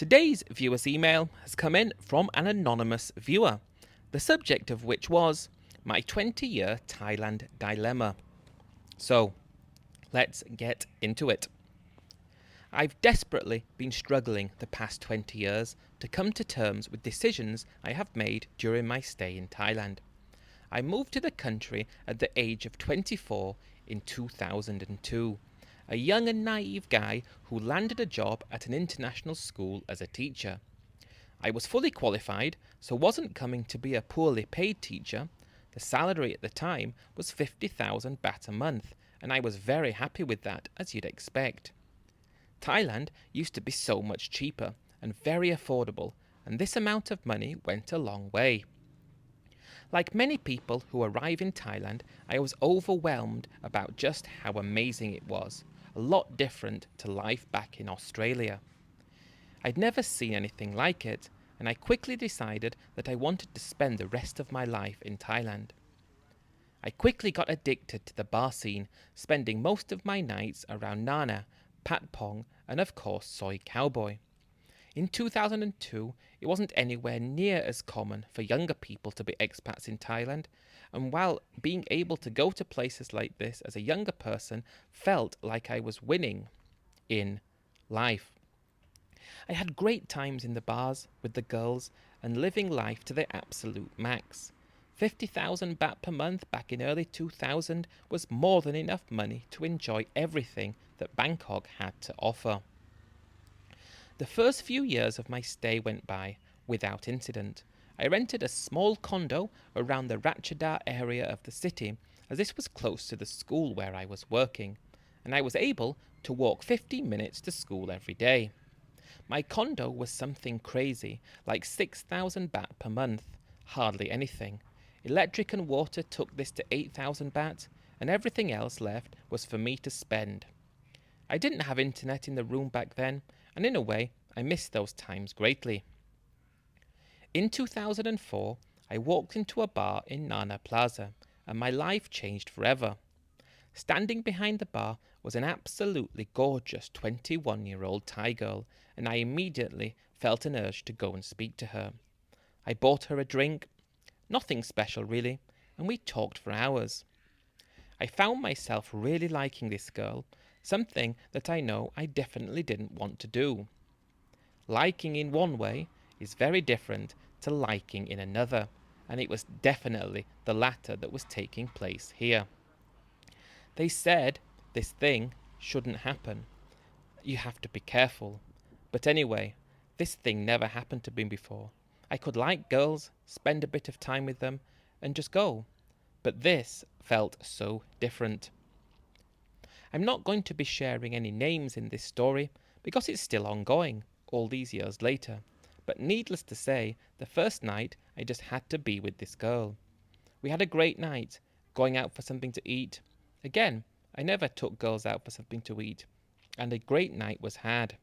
Today's viewer's email has come in from an anonymous viewer, the subject of which was my 20-year Thailand dilemma. So, let's get into it. I've desperately been struggling the past 20 years to come to terms with decisions I have made during my stay in Thailand. I moved to the country at the age of 24 in 2002, a young and naive guy who landed a job at an international school as a teacher. I was fully qualified, so wasn't coming to be a poorly paid teacher. The salary at the time was 50,000 baht a month, and I was very happy with that, as you'd expect. Thailand used to be so much cheaper and very affordable, and this amount of money went a long way. Like many people who arrive in Thailand, I was overwhelmed about just how amazing it was, a lot different to life back in Australia. I'd never seen anything like it, and I quickly decided that I wanted to spend the rest of my life in Thailand. I quickly got addicted to the bar scene, spending most of my nights around Nana, Pat Pong, and of course Soy Cowboy. In 2002, it wasn't anywhere near as common for younger people to be expats in Thailand, and while being able to go to places like this as a younger person felt like I was winning in life. I had great times in the bars with the girls and living life to the absolute max. 50,000 baht per month back in early 2000 was more than enough money to enjoy everything that Bangkok had to offer. The first few years of my stay went by without incident. I rented a small condo around the Ratchada area of the city, as this was close to the school where I was working, and I was able to walk 15 minutes to school every day. My condo was something crazy, like 6,000 baht per month, hardly anything. Electric and water took this to 8,000 baht, and everything else left was for me to spend. I didn't have internet in the room back then, and in a way, I miss those times greatly. In 2004, I walked into a bar in Nana Plaza, and my life changed forever. Standing behind the bar was an absolutely gorgeous 21-year-old Thai girl, and I immediately felt an urge to go and speak to her. I bought her a drink, nothing special really, and we talked for hours. I found myself really liking this girl, something that I know I definitely didn't want to do. Liking in one way is very different to liking in another, and it was definitely the latter that was taking place here. They said this thing shouldn't happen. You have to be careful. But anyway, this thing never happened to me before. I could like girls, spend a bit of time with them, and just go. But this felt so different. I'm not going to be sharing any names in this story because it's still ongoing, all these years later. But needless to say, the first night I just had to be with this girl. We had a great night, going out for something to eat. Again, I never took girls out for something to eat, and a great night was had.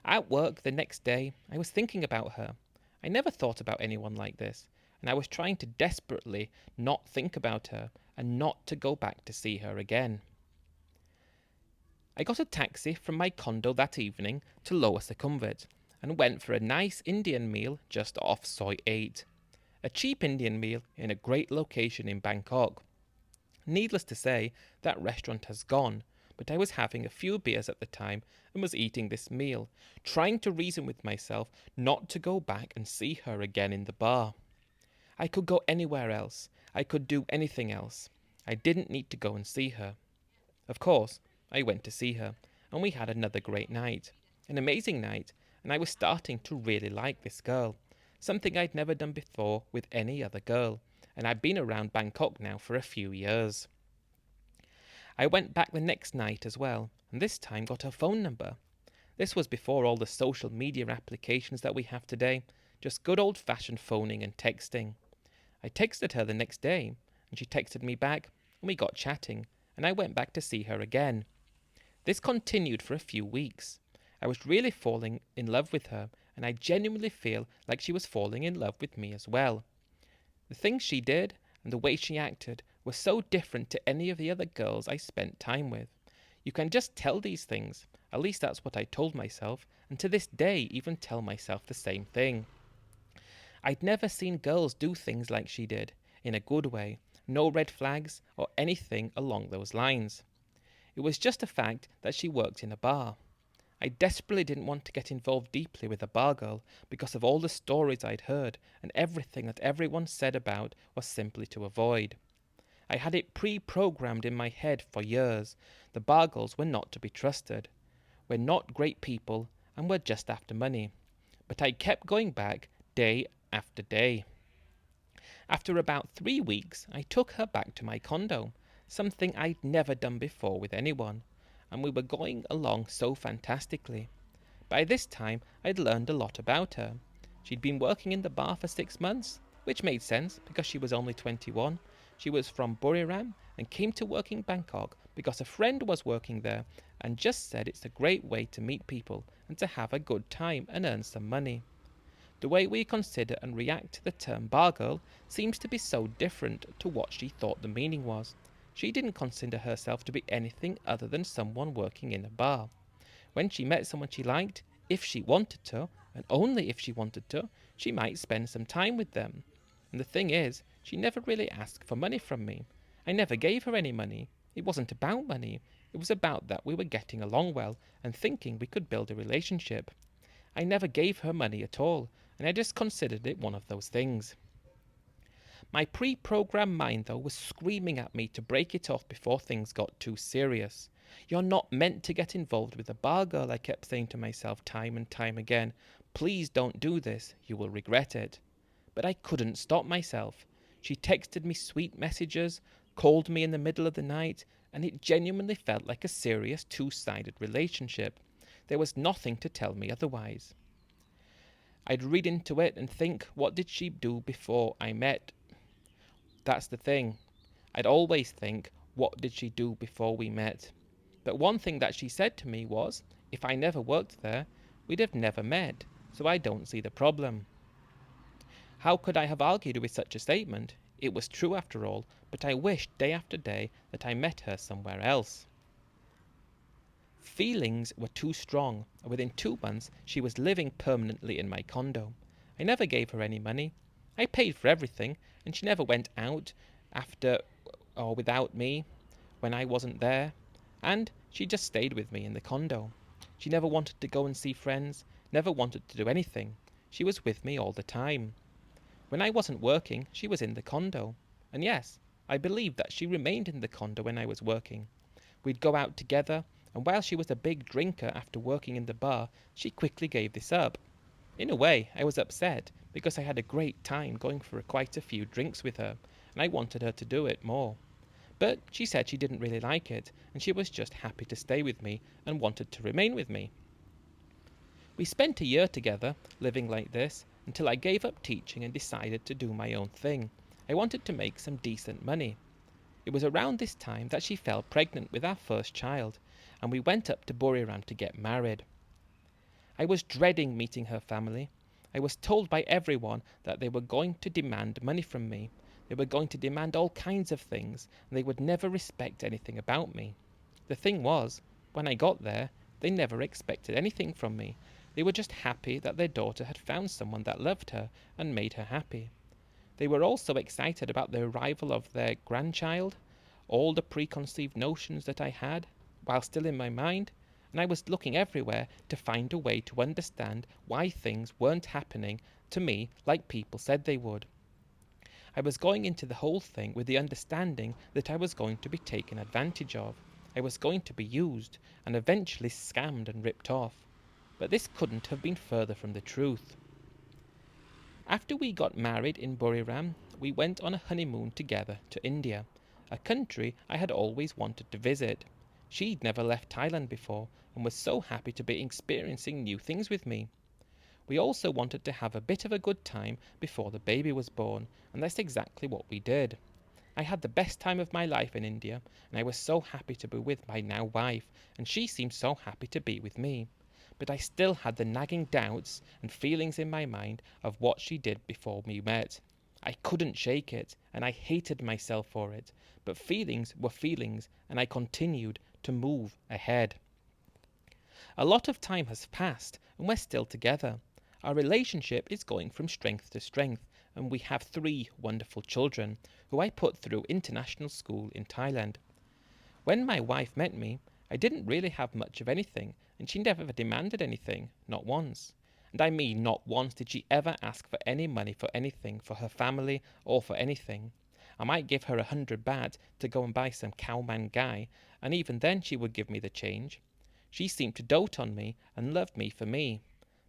At work the next day, I was thinking about her. I never thought about anyone like this, and I was trying to desperately not think about her and not to go back to see her again. I got a taxi from my condo that evening to Lower Sukhumvit and went for a nice Indian meal just off Soi 8. A cheap Indian meal in a great location in Bangkok. Needless to say, that restaurant has gone, but I was having a few beers at the time and was eating this meal, trying to reason with myself not to go back and see her again in the bar. I could go anywhere else. I could do anything else. I didn't need to go and see her. Of course, I went to see her, and we had another great night. An amazing night, and I was starting to really like this girl, something I'd never done before with any other girl, and I'd been around Bangkok now for a few years. I went back the next night as well, and this time got her phone number. This was before all the social media applications that we have today, just good old-fashioned phoning and texting. I texted her the next day, and she texted me back, and we got chatting, and I went back to see her again. This continued for a few weeks. I was really falling in love with her, and I genuinely feel like she was falling in love with me as well. The things she did and the way she acted were so different to any of the other girls I spent time with. You can just tell these things, at least that's what I told myself, and to this day even tell myself the same thing. I'd never seen girls do things like she did, in a good way, no red flags or anything along those lines. It was just a fact that she worked in a bar. I desperately didn't want to get involved deeply with a bar girl because of all the stories I'd heard and everything that everyone said about was simply to avoid. I had it pre-programmed in my head for years. The bar girls were not to be trusted. We're not great people and we're just after money. But I kept going back day after day. After about 3 weeks, I took her back to my condo, something I'd never done before with anyone, and we were going along so fantastically. By this time, I'd learned a lot about her. She'd been working in the bar for 6 months, which made sense because she was only 21. She was from Buriram and came to work in Bangkok because a friend was working there and just said it's a great way to meet people and to have a good time and earn some money. The way we consider and react to the term bar girl seems to be so different to what she thought the meaning was. She didn't consider herself to be anything other than someone working in a bar. When she met someone she liked, if she wanted to, and only if she wanted to, she might spend some time with them. And the thing is, she never really asked for money from me. I never gave her any money. It wasn't about money. It was about that we were getting along well and thinking we could build a relationship. I never gave her money at all, and I just considered it one of those things. My pre-programmed mind, though, was screaming at me to break it off before things got too serious. You're not meant to get involved with a bar girl, I kept saying to myself time and time again. Please don't do this, you will regret it. But I couldn't stop myself. She texted me sweet messages, called me in the middle of the night, and it genuinely felt like a serious two-sided relationship. There was nothing to tell me otherwise. I'd read into it and think, what did she do before I met? That's the thing. I'd always think, what did she do before we met? But one thing that she said to me was, if I never worked there, we'd have never met, so I don't see the problem. How could I have argued with such a statement? It was true after all, but I wished day after day that I met her somewhere else. Feelings were too strong, and within 2 months she was living permanently in my condo. I never gave her any money. I paid for everything, and she never went out after or without me when I wasn't there, and she just stayed with me in the condo. She never wanted to go and see friends, never wanted to do anything. She was with me all the time. When I wasn't working, she was in the condo. And yes, I believe that she remained in the condo when I was working. We'd go out together, and while she was a big drinker after working in the bar, she quickly gave this up. In a way, I was upset because I had a great time going for quite a few drinks with her, and I wanted her to do it more. But she said she didn't really like it, and she was just happy to stay with me and wanted to remain with me. We spent a year together, living like this, until I gave up teaching and decided to do my own thing. I wanted to make some decent money. It was around this time that she fell pregnant with our first child, and we went up to Buriram to get married. I was dreading meeting her family. I was told by everyone that they were going to demand money from me. They were going to demand all kinds of things, and they would never respect anything about me. The thing was, when I got there, they never expected anything from me. They were just happy that their daughter had found someone that loved her and made her happy. They were also excited about the arrival of their grandchild, all the preconceived notions that I had, while still in my mind, and I was looking everywhere to find a way to understand why things weren't happening to me like people said they would. I was going into the whole thing with the understanding that I was going to be taken advantage of. I was going to be used and eventually scammed and ripped off. But this couldn't have been further from the truth. After we got married in Buriram, we went on a honeymoon together to India, a country I had always wanted to visit. She'd never left Thailand before and was so happy to be experiencing new things with me. We also wanted to have a bit of a good time before the baby was born, and that's exactly what we did. I had the best time of my life in India, and I was so happy to be with my now wife, and she seemed so happy to be with me. But I still had the nagging doubts and feelings in my mind of what she did before we met. I couldn't shake it, and I hated myself for it, but feelings were feelings, and I continued to move ahead. A lot of time has passed and we're still together. Our relationship is going from strength to strength, and we have 3 wonderful children who I put through international school in Thailand. When my wife met me, I didn't really have much of anything, and she never demanded anything, not once. And I mean not once did she ever ask for any money for anything, for her family, or for anything. I might give her 100 baht to go and buy some cowman guy, and even then she would give me the change. She seemed to dote on me and love me for me.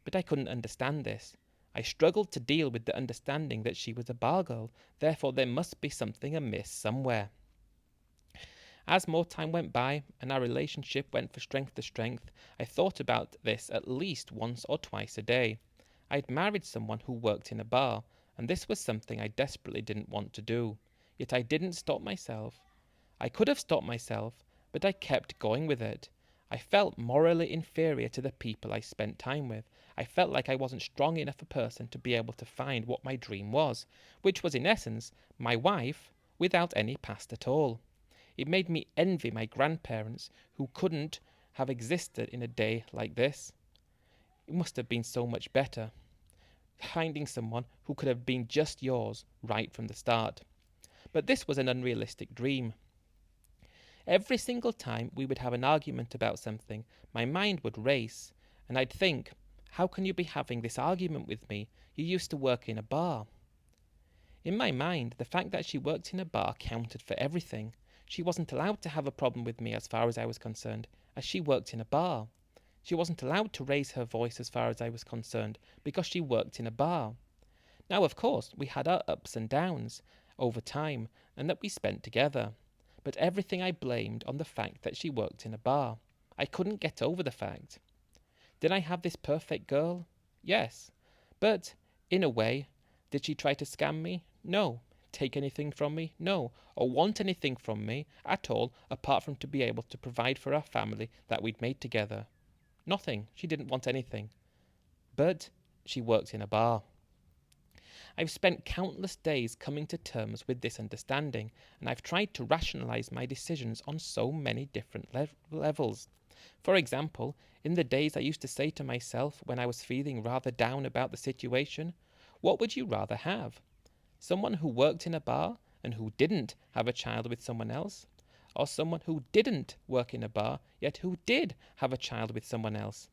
But I couldn't understand this. I struggled to deal with the understanding that she was a bar girl, therefore there must be something amiss somewhere. As more time went by and our relationship went from strength to strength, I thought about this at least once or twice a day. I'd married someone who worked in a bar, and this was something I desperately didn't want to do. Yet I didn't stop myself. I could have stopped myself, but I kept going with it. I felt morally inferior to the people I spent time with. I felt like I wasn't strong enough a person to be able to find what my dream was, which was in essence my wife without any past at all. It made me envy my grandparents who couldn't have existed in a day like this. It must have been so much better, finding someone who could have been just yours right from the start. But this was an unrealistic dream. Every single time we would have an argument about something, my mind would race, and I'd think, how can you be having this argument with me? You used to work in a bar. In my mind, the fact that she worked in a bar counted for everything. She wasn't allowed to have a problem with me as far as I was concerned, as she worked in a bar. She wasn't allowed to raise her voice as far as I was concerned, because she worked in a bar. Now, of course, we had our ups and downs over time, and that we spent together. But everything I blamed on the fact that she worked in a bar. I couldn't get over the fact. Did I have this perfect girl? Yes. But, in a way, did she try to scam me? No. Take anything from me? No. Or want anything from me at all, apart from to be able to provide for our family that we'd made together? Nothing. She didn't want anything. But she worked in a bar. I've spent countless days coming to terms with this understanding, and I've tried to rationalize my decisions on so many different levels. For example, in the days I used to say to myself when I was feeling rather down about the situation, what would you rather have? Someone who worked in a bar and who didn't have a child with someone else? Or someone who didn't work in a bar yet who did have a child with someone else?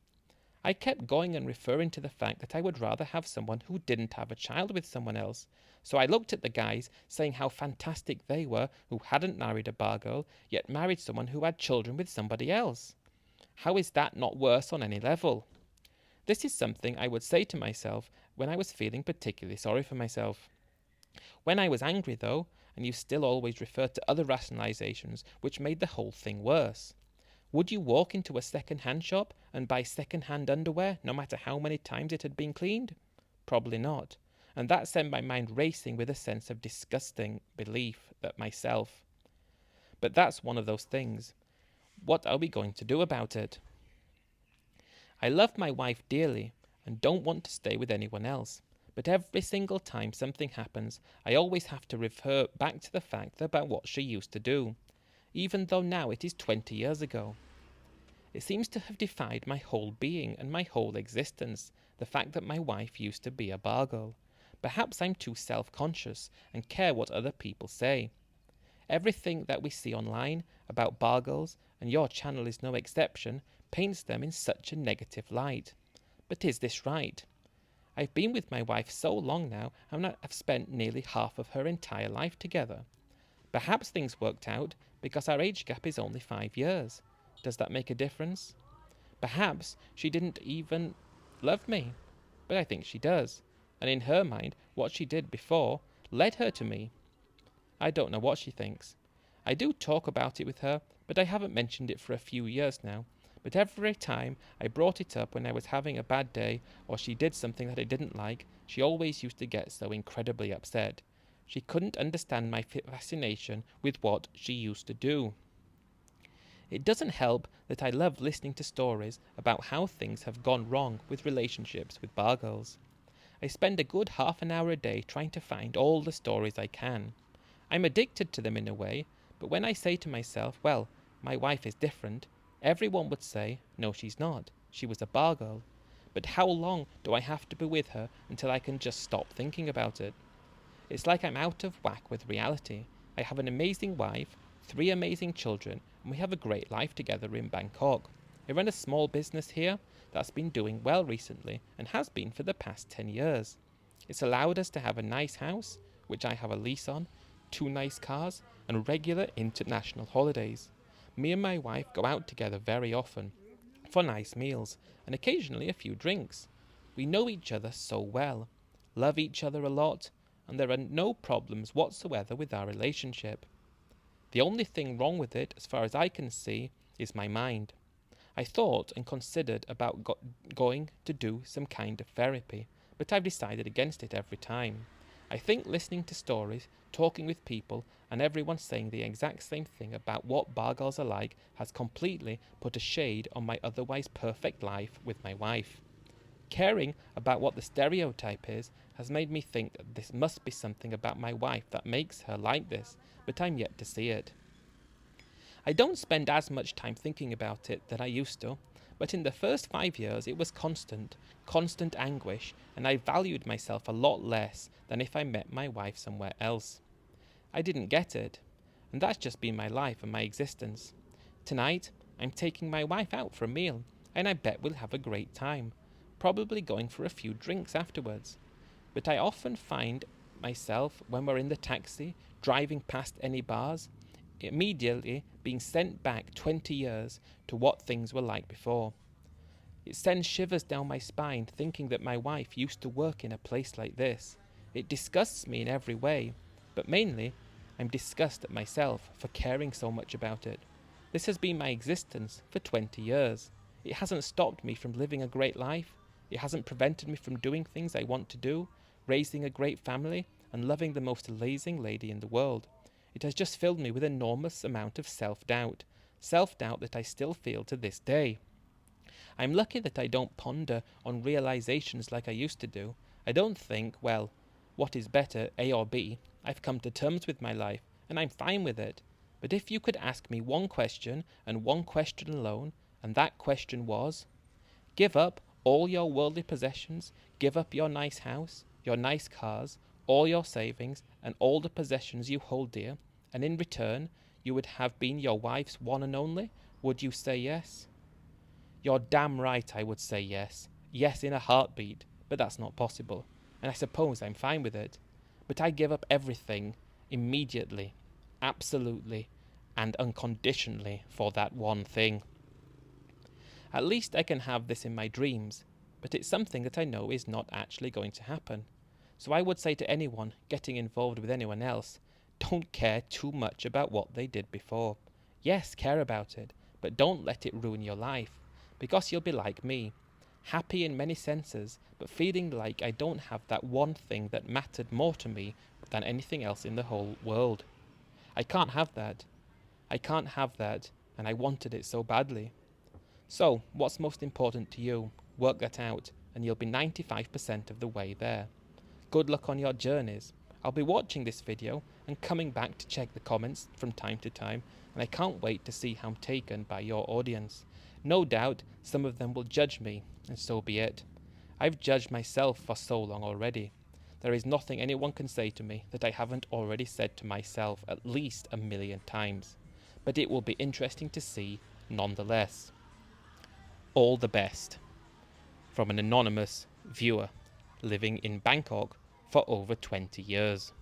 I kept going and referring to the fact that I would rather have someone who didn't have a child with someone else. So I looked at the guys saying how fantastic they were who hadn't married a bar girl yet married someone who had children with somebody else. How is that not worse on any level? This is something I would say to myself when I was feeling particularly sorry for myself. When I was angry, though, and you still always referred to other rationalizations which made the whole thing worse. Would you walk into a second-hand shop and buy second-hand underwear, no matter how many times it had been cleaned? Probably not. And that sent my mind racing with a sense of disgusting belief that myself. But that's one of those things. What are we going to do about it? I love my wife dearly and don't want to stay with anyone else. But every single time something happens, I always have to refer back to the fact about what she used to do, even though now it is 20 years ago. It seems to have defied my whole being and my whole existence, the fact that my wife used to be a bar girl. Perhaps I'm too self-conscious and care what other people say. Everything that we see online about bar girls, and your channel is no exception, paints them in such a negative light. But is this right? I've been with my wife so long now, and I've spent nearly half of her entire life together. Perhaps things worked out because our age gap is only 5 years. Does that make a difference? Perhaps she didn't even love me, but I think she does. And in her mind, what she did before led her to me. I don't know what she thinks. I do talk about it with her, but I haven't mentioned it for a few years now. But every time I brought it up when I was having a bad day or she did something that I didn't like, she always used to get so incredibly upset. She couldn't understand my fascination with what she used to do. It doesn't help that I love listening to stories about how things have gone wrong with relationships with bar girls. I spend a good half an hour a day trying to find all the stories I can. I'm addicted to them in a way, but when I say to myself, well, my wife is different, everyone would say, no, she's not. she was a bar girl. But how long do I have to be with her until I can just stop thinking about it? It's like I'm out of whack with reality. I have an amazing wife, 3 amazing children, and we have a great life together in Bangkok. I run a small business here that's been doing well recently and has been for the past 10 years. It's allowed us to have a nice house, which I have a lease on, 2 nice cars, and regular international holidays. Me and my wife go out together very often for nice meals and occasionally a few drinks. We know each other so well, love each other a lot, and there are no problems whatsoever with our relationship. The only thing wrong with it, as far as I can see, is my mind. I thought and considered about going to do some kind of therapy, but I've decided against it every time. I think listening to stories, talking with people, and everyone saying the exact same thing about what bar girls are like has completely put a shade on my otherwise perfect life with my wife. Caring about what the stereotype is has made me think that this must be something about my wife that makes her like this, but I'm yet to see it. I don't spend as much time thinking about it that I used to, but in the first 5 years it was constant anguish, and I valued myself a lot less than if I met my wife somewhere else. I didn't get it, and that's just been my life and my existence. Tonight, I'm taking my wife out for a meal, and I bet we'll have a great time, probably going for a few drinks afterwards. But I often find myself, when we're in the taxi, driving past any bars, immediately being sent back 20 years to what things were like before. It sends shivers down my spine thinking that my wife used to work in a place like this. It disgusts me in every way, but mainly I'm disgusted at myself for caring so much about it. This has been my existence for 20 years. It hasn't stopped me from living a great life. It hasn't prevented me from doing things I want to do, raising a great family, and loving the most amazing lady in the world. It has just filled me with an enormous amount of self-doubt that I still feel to this day. I'm lucky that I don't ponder on realizations like I used to do. I don't think, well, what is better, A or B? I've come to terms with my life, and I'm fine with it. But if you could ask me one question, and one question alone, and that question was, give up all your worldly possessions, give up your nice house, your nice cars, all your savings, and all the possessions you hold dear, and in return you would have been your wife's one and only, would you say yes? You're damn right I would say yes. Yes in a heartbeat, but that's not possible, and I suppose I'm fine with it. But I give up everything immediately, absolutely, and unconditionally for that one thing. At least I can have this in my dreams, but it's something that I know is not actually going to happen. So I would say to anyone getting involved with anyone else, don't care too much about what they did before. Yes, care about it, but don't let it ruin your life, because you'll be like me, happy in many senses, but feeling like I don't have that one thing that mattered more to me than anything else in the whole world. I can't have that. I can't have that, and I wanted it so badly. So, what's most important to you? Work that out, and you'll be 95% of the way there. Good luck on your journeys. I'll be watching this video and coming back to check the comments from time to time, and I can't wait to see how I'm taken by your audience. No doubt some of them will judge me, and so be it. I've judged myself for so long already. There is nothing anyone can say to me that I haven't already said to myself at least 1,000,000 times. But it will be interesting to see nonetheless. All the best. From an anonymous viewer living in Bangkok for over 20 years.